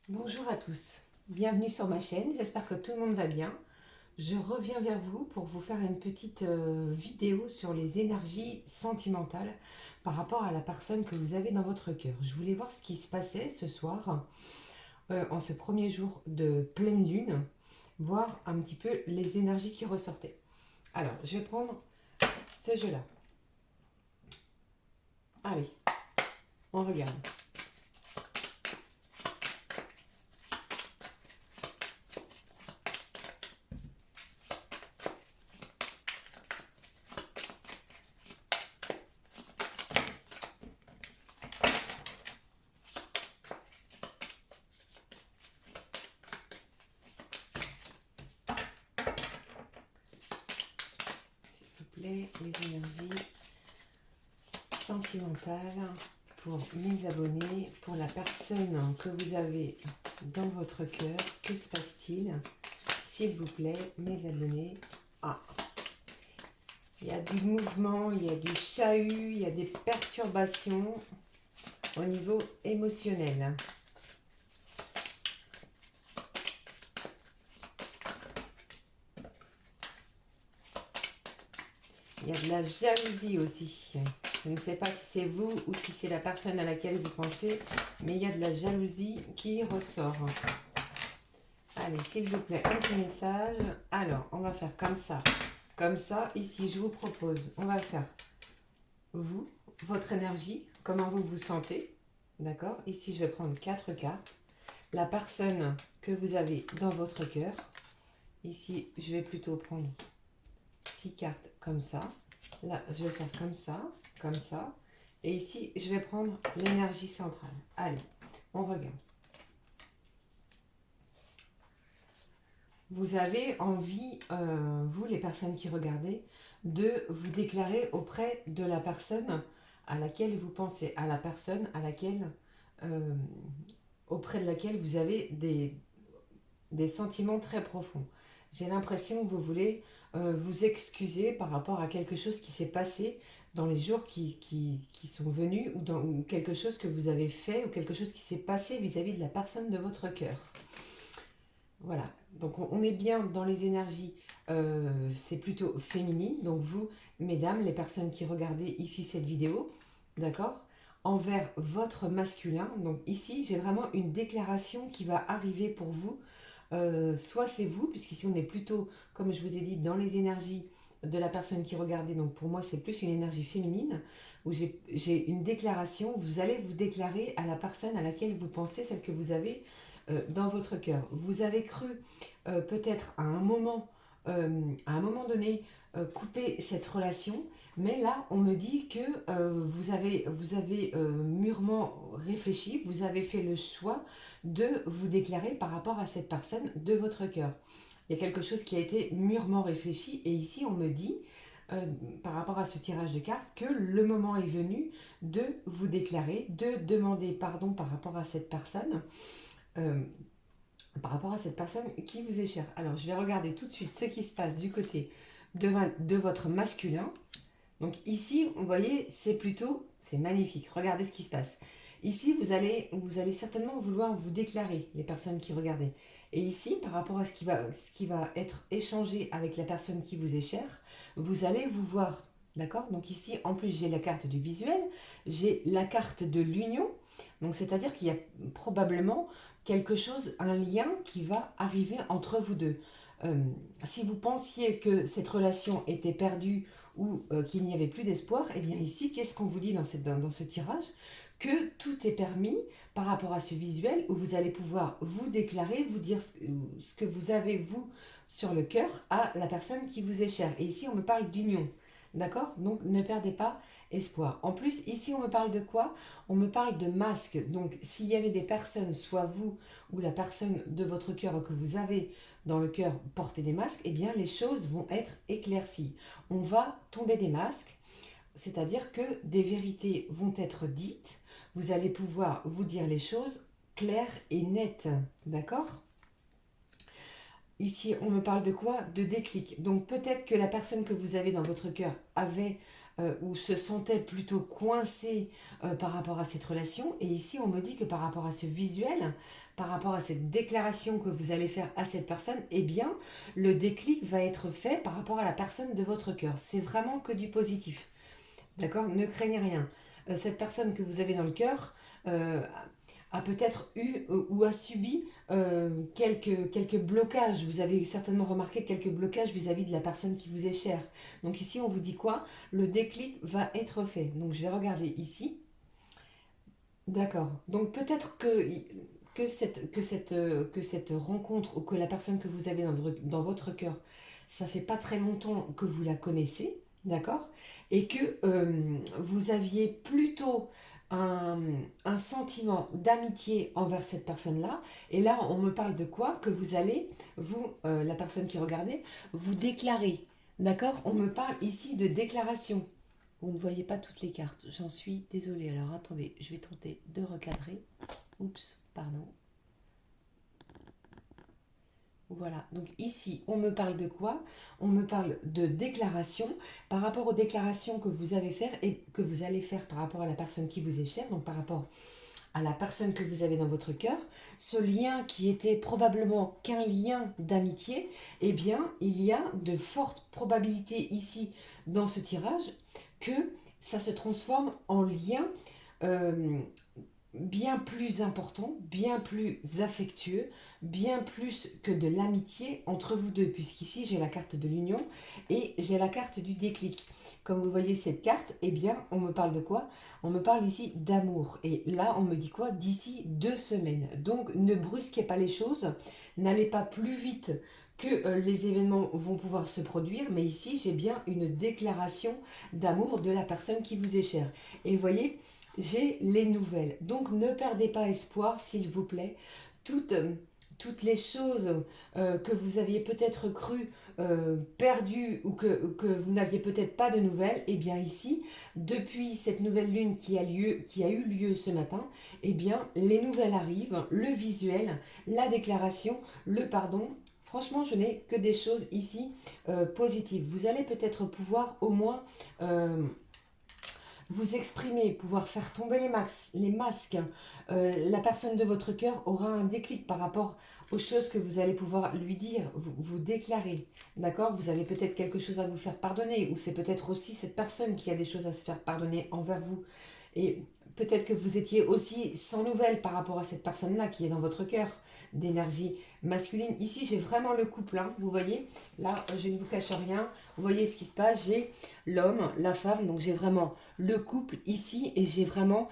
Bonjour à tous, bienvenue sur ma chaîne, j'espère que tout le monde va bien. Je reviens vers vous pour vous faire une petite vidéo sur les énergies sentimentales par rapport à la personne que vous avez dans votre cœur. Je voulais voir ce qui se passait ce soir, en ce premier jour de pleine lune, voir un petit peu les énergies qui ressortaient. Alors, je vais prendre ce jeu-là. Allez, on regarde. S'il vous plaît, les énergies sentimentale pour mes abonnés, pour la personne que vous avez dans votre cœur. Que se passe-t-il, s'il vous plaît, mes abonnés? Ah, il y a du mouvement, il y a du chahut, il y a des perturbations au niveau émotionnel. Il y a de la jalousie aussi. Je ne sais pas si c'est vous ou si c'est la personne à laquelle vous pensez, mais il y a de la jalousie qui ressort. Allez, s'il vous plaît, un petit message. Alors, on va faire comme ça. Comme ça, ici, je vous propose, on va faire vous, votre énergie, comment vous vous sentez. D'accord? Ici, je vais prendre 4 cartes. La personne que vous avez dans votre cœur. Ici, je vais plutôt prendre 6 cartes comme ça. Là, je vais faire comme ça, comme ça. Et ici, je vais prendre l'énergie centrale. Allez, on regarde. Vous avez envie, vous les personnes qui regardez, de vous déclarer auprès de la personne à laquelle vous pensez, à la personne à laquelle, euh, auprès de laquelle vous avez des sentiments très profonds. J'ai l'impression que vous voulez vous excuser par rapport à quelque chose qui s'est passé dans les jours qui sont venus, ou quelque chose que vous avez fait, ou quelque chose qui s'est passé vis-à-vis de la personne de votre cœur. Voilà, donc on est bien dans les énergies, c'est plutôt féminine. Donc vous, mesdames, les personnes qui regardez ici cette vidéo, d'accord, envers votre masculin. Donc ici, j'ai vraiment une déclaration qui va arriver pour vous. Soit c'est vous, puisqu'ici on est plutôt, comme je vous ai dit, dans les énergies de la personne qui regardait. Donc pour moi, c'est plus une énergie féminine, où j'ai une déclaration. Vous allez vous déclarer à la personne à laquelle vous pensez, celle que vous avez dans votre cœur. Vous avez cru peut-être à un moment donné, couper cette relation, mais là, on me dit que vous avez mûrement réfléchi, vous avez fait le choix de vous déclarer par rapport à cette personne de votre cœur. Il y a quelque chose qui a été mûrement réfléchi, et ici, on me dit, euh, par rapport à ce tirage de cartes, que le moment est venu de vous déclarer, de demander pardon par rapport à cette personne. euh, Par rapport à cette personne qui vous est chère. Alors, je vais regarder tout de suite ce qui se passe du côté de votre masculin. Donc ici, vous voyez, c'est magnifique. Regardez ce qui se passe. Ici, vous allez certainement vouloir vous déclarer, les personnes qui regardent. Et ici, par rapport à ce qui va être échangé avec la personne qui vous est chère, vous allez vous voir. D'accord? Donc ici, en plus, j'ai la carte du visuel, j'ai la carte de l'union. Donc c'est-à-dire qu'il y a probablement quelque chose, un lien qui va arriver entre vous deux. Euh, Si vous pensiez que cette relation était perdue, ou qu'il n'y avait plus d'espoir, et bien ici, qu'est-ce qu'on vous dit dans ce tirage? Que tout est permis par rapport à ce visuel, où vous allez pouvoir vous déclarer, vous dire ce que vous avez, vous, sur le cœur, à la personne qui vous est chère. Et ici, on me parle d'union. D'accord? Donc, ne perdez pas espoir. En plus, ici, on me parle de quoi? On me parle de masque. Donc, s'il y avait des personnes, soit vous ou la personne de votre cœur que vous avez dans le cœur porter des masques, eh bien, les choses vont être éclaircies. On va tomber des masques, c'est-à-dire que des vérités vont être dites. Vous allez pouvoir vous dire les choses claires et nettes. D'accord? Ici, on me parle de quoi? De déclic. Donc peut-être que la personne que vous avez dans votre cœur avait ou se sentait plutôt coincé par rapport à cette relation. Et ici, on me dit que par rapport à ce visuel, par rapport à cette déclaration que vous allez faire à cette personne, eh bien, le déclic va être fait par rapport à la personne de votre cœur. C'est vraiment que du positif. D'accord? Ne craignez rien. Cette personne que vous avez dans le cœur a peut-être eu ou a subi quelques blocages. Vous avez certainement remarqué quelques blocages vis-à-vis de la personne qui vous est chère. Donc ici, on vous dit quoi? Le déclic va être fait. Donc je vais regarder ici. D'accord. Donc peut-être que cette rencontre ou que la personne que vous avez dans votre cœur, ça fait pas très longtemps que vous la connaissez, d'accord? Et que vous aviez plutôt un, un sentiment d'amitié envers cette personne-là. Et là, on me parle de quoi? Que vous allez, vous, la personne qui regardait, vous déclarer. D'accord? On me parle ici de déclaration. Vous ne voyez pas toutes les cartes, j'en suis désolée. Alors attendez, je vais tenter de recadrer. Oups, pardon. Voilà, donc ici, on me parle de quoi? On me parle de déclaration par rapport aux déclarations que vous avez faire et que vous allez faire par rapport à la personne qui vous est chère, donc par rapport à la personne que vous avez dans votre cœur, ce lien qui était probablement qu'un lien d'amitié, eh bien, il y a de fortes probabilités ici dans ce tirage que ça se transforme en lien euh, bien plus important, bien plus affectueux, bien plus que de l'amitié entre vous deux, puisqu'ici j'ai la carte de l'union et j'ai la carte du déclic. Comme vous voyez cette carte, eh bien, on me parle de quoi? On me parle ici d'amour. Et là, on me dit quoi? D'ici 2 semaines. Donc, ne brusquez pas les choses, n'allez pas plus vite que les événements vont pouvoir se produire, mais ici, j'ai bien une déclaration d'amour de la personne qui vous est chère. Et vous voyez, j'ai les nouvelles. Donc ne perdez pas espoir, s'il vous plaît. Toutes, toutes les choses que vous aviez peut-être cru perdues ou que vous n'aviez peut-être pas de nouvelles, eh bien ici, depuis cette nouvelle lune qui a eu lieu ce matin, eh bien les nouvelles arrivent, le visuel, la déclaration, le pardon. Franchement, je n'ai que des choses ici positives. Vous allez peut-être pouvoir au moins vous exprimer, pouvoir faire tomber les masques. La personne de votre cœur aura un déclic par rapport aux choses que vous allez pouvoir lui dire, vous déclarer. D'accord? Vous avez peut-être quelque chose à vous faire pardonner, ou c'est peut-être aussi cette personne qui a des choses à se faire pardonner envers vous. Et peut-être que vous étiez aussi sans nouvelles par rapport à cette personne-là qui est dans votre cœur d'énergie masculine. Ici, j'ai vraiment le couple, hein, vous voyez. Là, je ne vous cache rien. Vous voyez ce qui se passe. J'ai l'homme, la femme, donc j'ai vraiment le couple ici et j'ai vraiment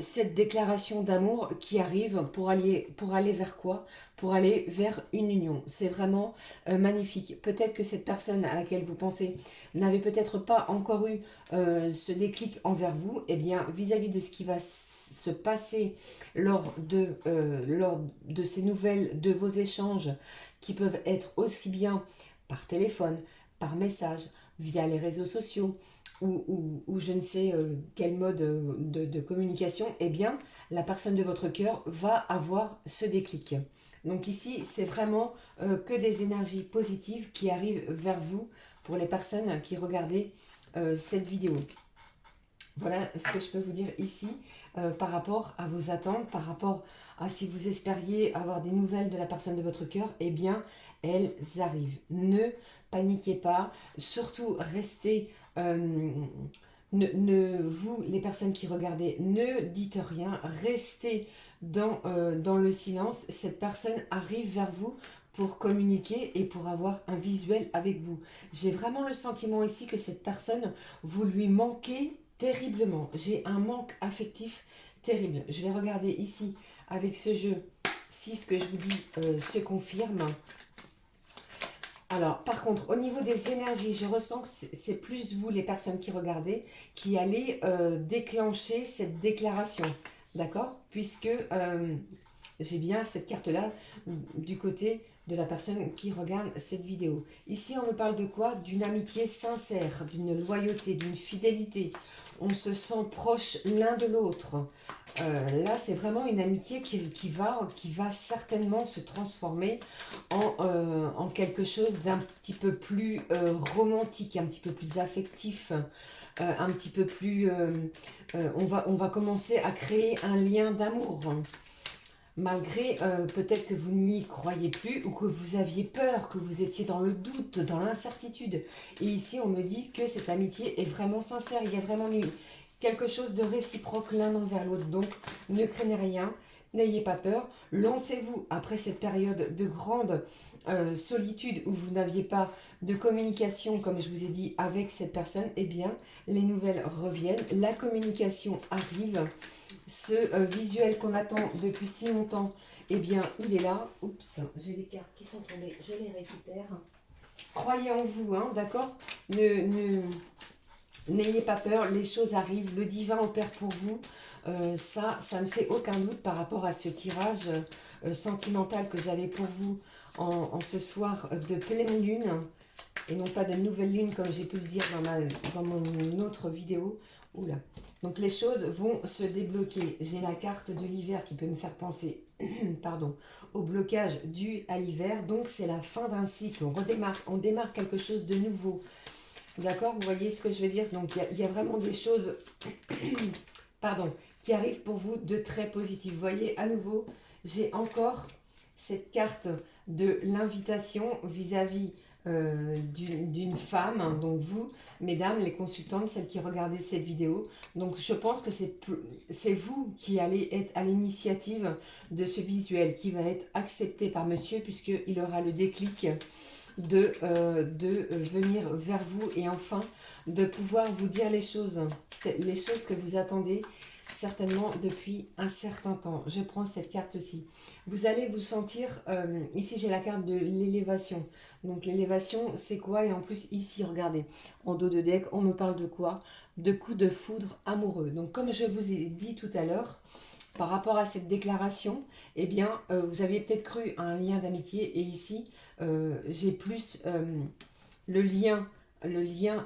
cette déclaration d'amour qui arrive pour aller vers quoi? Pour aller vers une union. C'est vraiment magnifique. Peut-être que cette personne à laquelle vous pensez n'avait peut-être pas encore eu ce déclic envers vous. Eh bien, vis-à-vis de ce qui va se passer lors de ces nouvelles, de vos échanges qui peuvent être aussi bien par téléphone, par message, via les réseaux sociaux ou je ne sais quel mode de communication, eh bien, la personne de votre cœur va avoir ce déclic. Donc ici, c'est vraiment que des énergies positives qui arrivent vers vous pour les personnes qui regardaient cette vidéo. Voilà ce que je peux vous dire ici par rapport à vos attentes, par rapport à si vous espériez avoir des nouvelles de la personne de votre cœur, eh bien, elles arrivent. Ne paniquez pas, surtout restez, vous, les personnes qui regardez, ne dites rien, restez dans le silence. Cette personne arrive vers vous pour communiquer et pour avoir un visuel avec vous. J'ai vraiment le sentiment ici que cette personne, vous lui manquez terriblement. J'ai un manque affectif terrible. Je vais regarder ici avec ce jeu si ce que je vous dis se confirme. Alors, par contre, au niveau des énergies, je ressens que c'est plus vous, les personnes qui regardez, qui allez déclencher cette déclaration. D'accord? Puisque j'ai bien cette carte-là du côté de la personne qui regarde cette vidéo. Ici, on me parle de quoi? D'une amitié sincère, d'une loyauté, d'une fidélité. On se sent proche l'un de l'autre. Là, c'est vraiment une amitié qui va certainement se transformer en quelque chose d'un petit peu plus romantique, un petit peu plus affectif. un petit peu plus... on va commencer à créer un lien d'amour. Malgré peut-être que vous n'y croyez plus ou que vous aviez peur, que vous étiez dans le doute, dans l'incertitude. Et ici, on me dit que cette amitié est vraiment sincère. Il y a vraiment quelque chose de réciproque l'un envers l'autre. Donc, ne craignez rien, n'ayez pas peur. Lancez-vous après cette période de grande solitude où vous n'aviez pas de communication, comme je vous ai dit, avec cette personne. Eh bien, les nouvelles reviennent, la communication arrive. Ce visuel qu'on attend depuis si longtemps, eh bien, il est là. Oups, j'ai les cartes qui sont tombées, je les récupère. Croyez en vous, hein, d'accord? N'ayez pas peur, les choses arrivent, le divin opère pour vous. Ça ne fait aucun doute par rapport à ce tirage sentimental que j'avais pour vous en ce soir de pleine lune. Et non pas de nouvelle lune comme j'ai pu le dire dans mon autre vidéo. Oula. Donc les choses vont se débloquer. J'ai la carte de l'hiver qui peut me faire penser pardon, au blocage dû à l'hiver. Donc c'est la fin d'un cycle. On démarre quelque chose de nouveau. D'accord? Vous voyez ce que je veux dire? Donc il y a vraiment des choses pardon, qui arrivent pour vous de très positives. Vous voyez, à nouveau, j'ai encore cette carte de l'invitation vis-à-vis d'une femme, donc vous, mesdames, les consultantes, celles qui regardez cette vidéo. Donc je pense que c'est vous qui allez être à l'initiative de ce visuel qui va être accepté par monsieur puisqu'il aura le déclic de venir vers vous et enfin de pouvoir vous dire les choses que vous attendez certainement depuis un certain temps. Je prends cette carte-ci. Vous allez vous sentir, ici j'ai la carte de l'élévation. Donc l'élévation c'est quoi? Et en plus ici regardez, en dos de deck on me parle de quoi? De coups de foudre amoureux. Donc comme je vous ai dit tout à l'heure, par rapport à cette déclaration, eh bien, vous aviez peut-être cru à un lien d'amitié et ici, j'ai plus le lien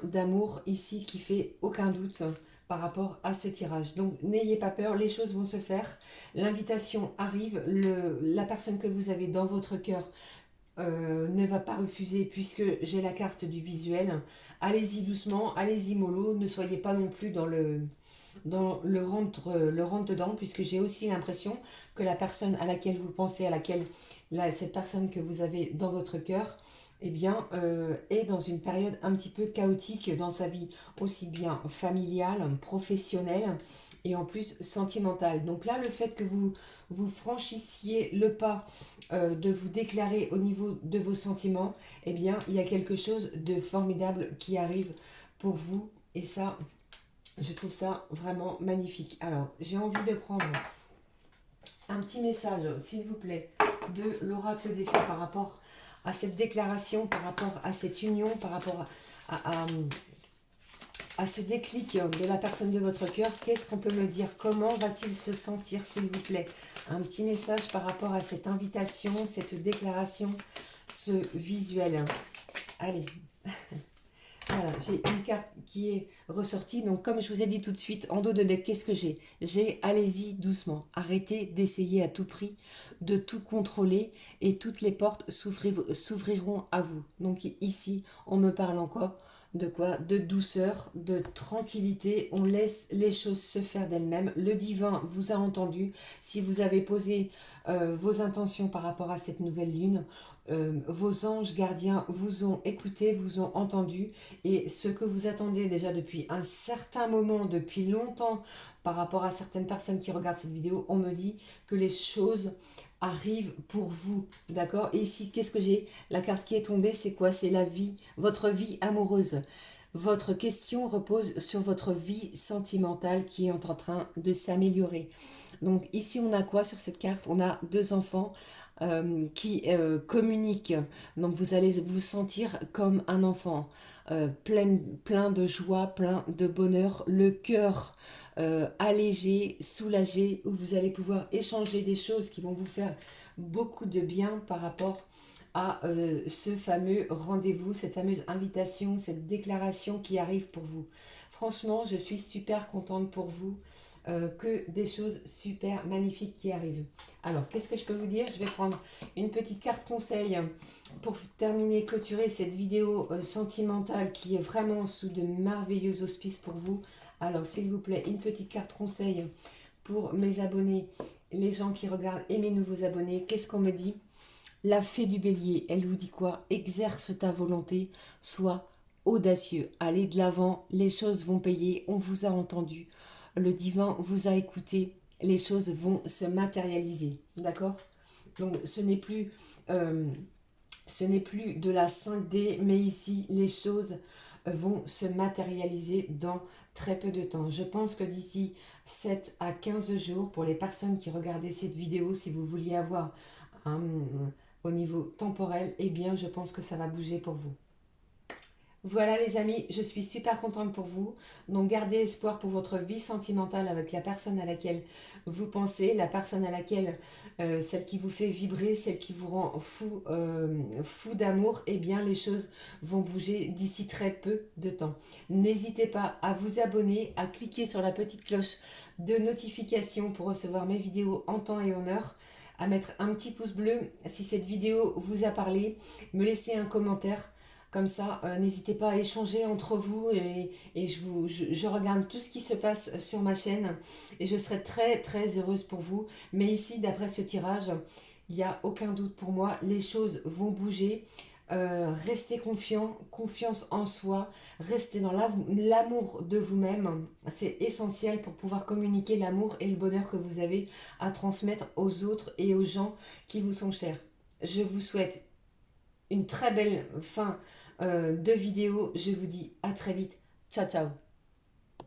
d'amour ici qui fait aucun doute par rapport à ce tirage. Donc, n'ayez pas peur, les choses vont se faire. L'invitation arrive, la personne que vous avez dans votre cœur ne va pas refuser puisque j'ai la carte du visuel. Allez-y doucement, allez-y mollo, ne soyez pas non plus dans le rentre dedans, puisque j'ai aussi l'impression que la personne à laquelle vous pensez, cette personne que vous avez dans votre cœur, eh bien, est dans une période un petit peu chaotique dans sa vie, aussi bien familiale, professionnelle et en plus sentimentale. Donc là, le fait que vous franchissiez le pas de vous déclarer au niveau de vos sentiments, eh bien, il y a quelque chose de formidable qui arrive pour vous et ça, je trouve ça vraiment magnifique. Alors, j'ai envie de prendre un petit message, s'il vous plaît, de l'oracle des fées par rapport à cette déclaration, par rapport à cette union, par rapport à ce déclic de la personne de votre cœur. Qu'est-ce qu'on peut me dire? Comment va-t-il se sentir, s'il vous plaît? Un petit message par rapport à cette invitation, cette déclaration, ce visuel. Allez. Voilà, j'ai une carte qui est ressortie. Donc, comme je vous ai dit tout de suite, en dos de deck, qu'est-ce que j'ai? J'ai allez-y doucement. Arrêtez d'essayer à tout prix de tout contrôler et toutes les portes s'ouvriront à vous. Donc, ici, on me parle encore de quoi? De douceur, de tranquillité. On laisse les choses se faire d'elles-mêmes. Le divin vous a entendu. Si vous avez posé vos intentions par rapport à cette nouvelle lune, vos anges gardiens vous ont écouté, vous ont entendu et ce que vous attendez déjà depuis un certain moment, depuis longtemps par rapport à certaines personnes qui regardent cette vidéo, on me dit que les choses arrivent pour vous, d'accord? Et ici, qu'est-ce que j'ai? La carte qui est tombée, c'est quoi? C'est la vie, votre vie amoureuse. Votre question repose sur votre vie sentimentale qui est en train de s'améliorer. Donc ici, on a quoi sur cette carte? On a deux enfants qui communiquent. Donc vous allez vous sentir comme un enfant, plein de joie, plein de bonheur, le cœur allégé, soulagé, où vous allez pouvoir échanger des choses qui vont vous faire beaucoup de bien par rapport à ce fameux rendez-vous, cette fameuse invitation, cette déclaration qui arrive pour vous. Franchement, je suis super contente pour vous. que des choses super magnifiques qui arrivent. Alors, qu'est-ce que je peux vous dire? Je vais prendre une petite carte conseil pour terminer, clôturer cette vidéo sentimentale qui est vraiment sous de merveilleux auspices pour vous. Alors, s'il vous plaît, une petite carte conseil pour mes abonnés, les gens qui regardent et mes nouveaux abonnés. Qu'est-ce qu'on me dit? La fée du bélier, elle vous dit quoi? Exerce ta volonté, sois audacieux, allez de l'avant, les choses vont payer, on vous a entendu, le divin vous a écouté, les choses vont se matérialiser, d'accord? Donc ce n'est plus de la 5D, mais ici les choses vont se matérialiser dans très peu de temps. Je pense que d'ici 7 à 15 jours, pour les personnes qui regardaient cette vidéo, si vous vouliez avoir un, au niveau temporel, eh bien je pense que ça va bouger pour vous. Voilà les amis, je suis super contente pour vous. Donc gardez espoir pour votre vie sentimentale avec la personne à laquelle vous pensez, la personne à laquelle, celle qui vous fait vibrer, celle qui vous rend fou, fou d'amour, eh bien les choses vont bouger d'ici très peu de temps. N'hésitez pas à vous abonner, à cliquer sur la petite cloche de notification pour recevoir mes vidéos en temps et en heure, à mettre un petit pouce bleu si cette vidéo vous a parlé, me laisser un commentaire. Comme ça, n'hésitez pas à échanger entre vous et je regarde tout ce qui se passe sur ma chaîne et je serai très très heureuse pour vous. Mais ici, d'après ce tirage, il n'y a aucun doute pour moi, les choses vont bouger. Restez confiant, confiance en soi, restez dans l'amour de vous-même. C'est essentiel pour pouvoir communiquer l'amour et le bonheur que vous avez à transmettre aux autres et aux gens qui vous sont chers. Je vous souhaite une très belle fin de vidéo. Je vous dis à très vite. Ciao, ciao.